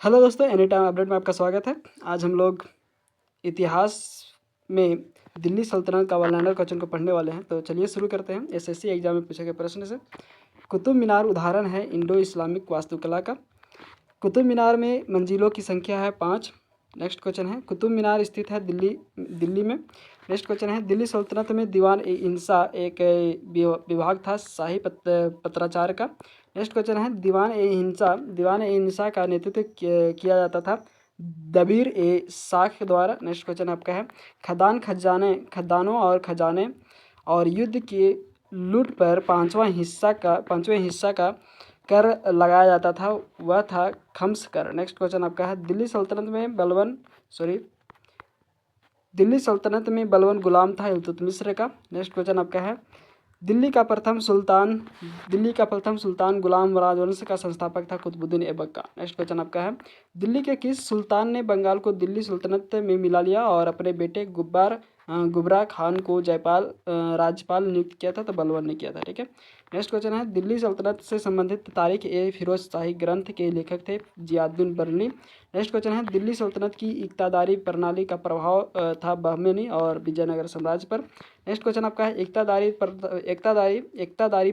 Hello दोस्तों, any time update में आपका स्वागत है। आज हम लोग इतिहास में दिल्ली सल्तनत का वर्णन क्वेश्चन को पढ़ने वाले हैं। तो चलिए शुरू करते हैं। एसएससी एग्जाम में पूछे गए प्रश्न से कुतुब मीनार उदाहरण है इंडो इस्लामिक वास्तुकला का। कुतुब मीनार में मंजिलों की संख्या है 5। नेक्स्ट क्वेश्चन है कुतुब मीनार स्थित है दिल्ली में। नेक्स्ट क्वेश्चन है दिल्ली सल्तनत में दीवान ए इंसा एक विभाग था शाही पत्राचार का। नेक्स्ट क्वेश्चन है दीवान ए इंसा का नेतृत्व किया जाता था दबीर ए साख द्वारा। नेक्स्ट क्वेश्चन आपका है खदानों और खजाने और युद्ध के लूट पर पांचवें हिस्सा का कर लगाया जाता था, वह था खम्स कर। नेक्स्ट क्वेश्चन आपका है दिल्ली सल्तनत में बलवन गुलाम था इल्तुतमिश का। नेक्स्ट क्वेश्चन आपका है दिल्ली का प्रथम सुल्तान गुलाम राजवंश का संस्थापक था कुतुबुद्दीन ऐबक का। नेक्स्ट क्वेश्चन आपका है दिल्ली के किस सुल्तान ने बंगाल को दिल्ली सल्तनत में मिला लिया और अपने बेटे गुबरा खान को राज्यपाल नियुक्त किया था? तो बलवन ने किया था। ठीक है। नेक्स्ट क्वेश्चन है दिल्ली सल्तनत से संबंधित तारीख ए फिरोज शाही ग्रंथ के लेखक थे जियाउद्दीन बरनी। नेक्स्ट क्वेश्चन है दिल्ली सल्तनत की इक़्तिदारी प्रणाली का प्रभाव था बहमनी और विजयनगर साम्राज्य पर। नेक्स्ट क्वेश्चन आपका है इक़्तिदारी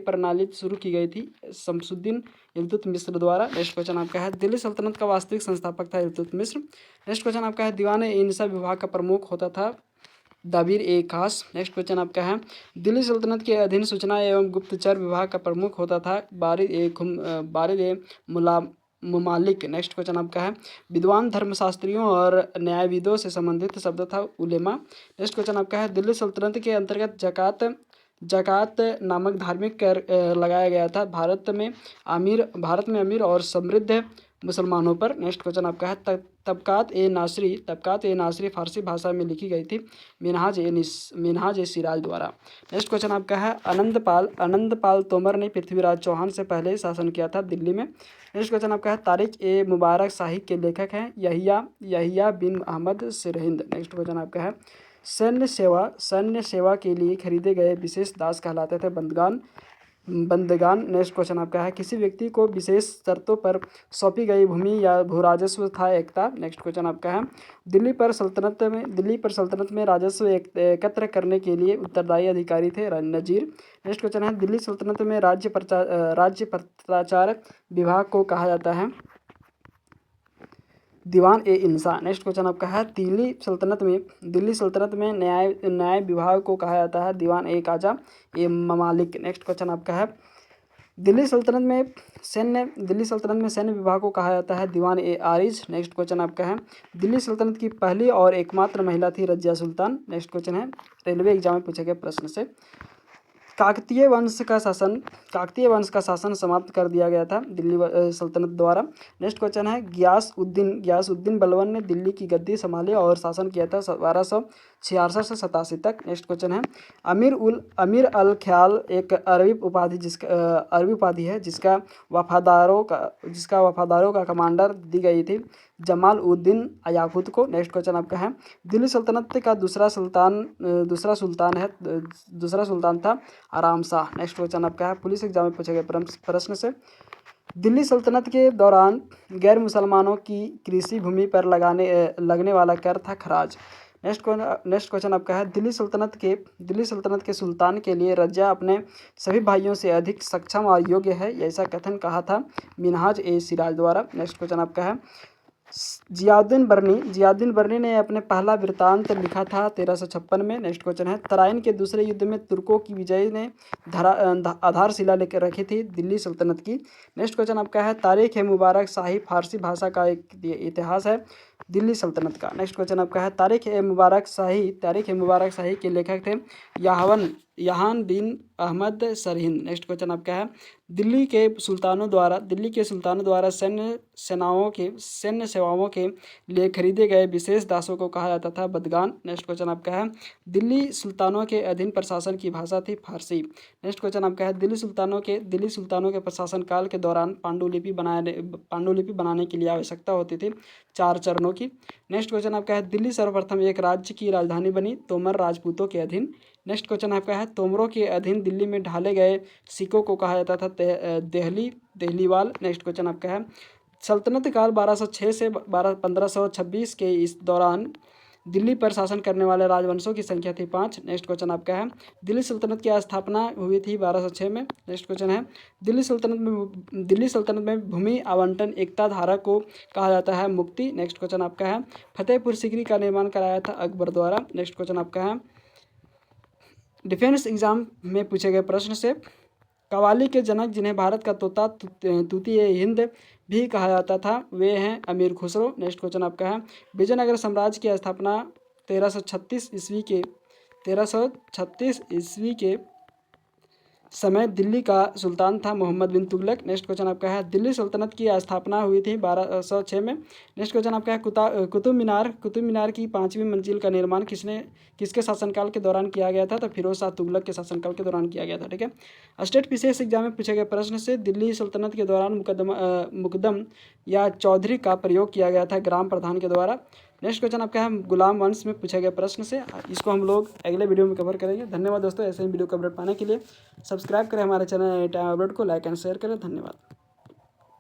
प्रणाली शुरू की गई थी शमसुद्दीन इल्तुतमिश द्वारा। नेक्स्ट क्वेश्चन आपका है दिल्ली सल्तनत का वास्तविक संस्थापक था इल्तुतमिश। नेक्स्ट क्वेश्चन आपका है दीवान ए इंसा विभाग का प्रमुख होता था दाबिर ए खास। नेक्स्ट क्वेश्चन आपका है दिल्ली सल्तनत के अधीन सूचना एवं गुप्तचर विभाग का प्रमुख होता था बारिद ए मुमालिक। नेक्स्ट क्वेश्चन आपका है विद्वान धर्मशास्त्रियों और न्यायविदों से संबंधित शब्द था उलेमा। नेक्स्ट क्वेश्चन आपका है दिल्ली सल्तनत के अंतर्गत जकात नामक धार्मिक कर लगाया गया था भारत में अमीर और समृद्ध मुसलमानों पर। नेक्स्ट क्वेश्चन आपका है तबकात ए नासरी फारसी भाषा में लिखी गई थी मिनहाज ए सिराज द्वारा। नेक्स्ट क्वेश्चन आपका है आनंदपाल तोमर ने पृथ्वीराज चौहान से पहले शासन किया था दिल्ली में। नेक्स्ट क्वेश्चन आपका है तारिक ए मुबारक शाही के लेखक हैं यहिया बिन अहमद सिरहिंद। नेक्स्ट क्वेश्चन आपका है सैन्य सेवा के लिए खरीदे गए विशेष दास कहलाते थे बंदगान। नेक्स्ट क्वेश्चन आपका है किसी व्यक्ति को विशेष शर्तों पर सौंपी गई भूमि या भूराजस्व था एकता। नेक्स्ट क्वेश्चन आपका है दिल्ली पर सल्तनत में राजस्व एकत्र करने के लिए उत्तरदायी अधिकारी थे नजीर। नेक्स्ट क्वेश्चन है दिल्ली सल्तनत में राज्य पत्राचार विभाग को कहा जाता है दीवान ए इंसा। नेक्स्ट क्वेश्चन आपका है दिल्ली सल्तनत में न्याय विभाग को कहा जाता है दीवान ए काजा ए ममालिक। नेक्स्ट क्वेश्चन आपका है दिल्ली सल्तनत में सैन्य विभाग को कहा जाता है दीवान ए आरिज। नेक्स्ट क्वेश्चन आपका है दिल्ली सल्तनत की पहली और एकमात्र महिला थी रजिया सुल्तान। नेक्स्ट क्वेश्चन है रेलवे एग्जाम में पूछे गए प्रश्न से काकतीय वंश का शासन समाप्त कर दिया गया था दिल्ली सल्तनत द्वारा। नेक्स्ट क्वेश्चन है गियासुद्दीन बलवन ने दिल्ली की गद्दी संभाली और शासन किया था 1266 से 87 तक। नेक्स्ट क्वेश्चन है अमीर अल ख्याल एक अरबी उपाधि है जिसका वफादारों का कमांडर दी गई थी जमाल उद्दीन याकूत को। नेक्स्ट क्वेश्चन आपका है दिल्ली सल्तनत का दूसरा सुल्तान था आराम शाह। नेक्स्ट क्वेश्चन आपका है पुलिस एग्जाम में पूछे गए प्रश्न से दिल्ली सल्तनत के दौरान गैर मुसलमानों की कृषि भूमि पर लगने वाला कर था खराज। नेक्स्ट क्वेश्चन आपका है दिल्ली सल्तनत के सुल्तान के लिए रजिया अपने सभी भाइयों से अधिक सक्षम और योग्य है, ऐसा कथन कहा था मिनहाज ए सिराज द्वारा। नेक्स्ट क्वेश्चन आपका है जियाउद्दीन बरनी ने अपने पहला वृत्तांत लिखा था 1356 में। नेक्स्ट क्वेश्चन है तराइन के दूसरे युद्ध में तुर्कों की विजय ने आधारशिला लेकर रखी थी दिल्ली सल्तनत की। नेक्स्ट क्वेश्चन आपका है तारीख ए मुबारक शाही फारसी भाषा का एक इतिहास है दिल्ली सल्तनत का। नेक्स्ट क्वेश्चन आपका है तारीख ए मुबारक शाही के लेखक थे यहान बिन अहमद सरहिंद। नेक्स्ट क्वेश्चन आपका है दिल्ली के सुल्तानों द्वारा सैन्य सेवाओं के लिए खरीदे गए विशेष दासों को कहा जाता था बदगान। नेक्स्ट क्वेश्चन आपका है दिल्ली सुल्तानों के अधीन प्रशासन की भाषा थी फारसी। नेक्स्ट क्वेश्चन आपका है दिल्ली सुल्तानों के प्रशासन काल के दौरान पांडुलिपि बनाने के लिए आवश्यकता होती थी 4 चरणों की। नेक्स्ट क्वेश्चन आपका है दिल्ली सर्वप्रथम एक राज्य की राजधानी बनी तोमर राजपूतों के अधीन। नेक्स्ट क्वेश्चन आपका है तोमरों के अधीन दिल्ली में ढाले गए सिक्कों को कहा जाता था देहलीवाल। नेक्स्ट क्वेश्चन आपका है सल्तनत काल 1206 से 1526 के इस दौरान दिल्ली पर शासन करने वाले राजवंशों की संख्या थी 5। नेक्स्ट क्वेश्चन आपका है, दिल्ली सल्तनत की स्थापना हुई थी 1206 में। नेक्स्ट क्वेश्चन है, दिल्ली सल्तनत में भूमि आवंटन एकता धारा को कहा जाता है मुक्ति। नेक्स्ट क्वेश्चन आपका है, फतेहपुर सीकरी का निर्माण कराया था अकबर द्वारा। नेक्स्ट क्वेश्चन आपका है, डिफेंस एग्जाम में पूछे गए प्रश्न से, कव्वाली के जनक जिन्हें भारत का तोता तूती हिंद भी कहा जाता था वे हैं अमीर खुसरो। नेक्स्ट क्वेश्चन आपका है, विजयनगर साम्राज्य की स्थापना 1336 ईस्वी के समय दिल्ली का सुल्तान था मोहम्मद बिन तुगलक। नेक्स्ट क्वेश्चन आपका है, दिल्ली सल्तनत की स्थापना हुई थी 1206 में। नेक्स्ट क्वेश्चन आपका है, कुतुब मीनार की 5वीं मंजिल का निर्माण किसके शासनकाल के दौरान किया गया था? तो फिरोज शाह तुगलक के शासनकाल के दौरान किया गया था। ठीक है, स्टेट विशेष एग्जाम में पूछे गए प्रश्न से, दिल्ली सल्तनत के दौरान मुकदम या चौधरी का प्रयोग किया गया था ग्राम प्रधान के द्वारा। नेक्स्ट क्वेश्चन आपका है, गुलाम वंश में पूछे गए प्रश्न से, इसको हम लोग अगले वीडियो में कवर करेंगे। धन्यवाद दोस्तों, ऐसे ही वीडियो को अपडेट पाने के लिए सब्सक्राइब करें हमारे चैनल टाइम अपडेट को, लाइक एंड शेयर करें। धन्यवाद।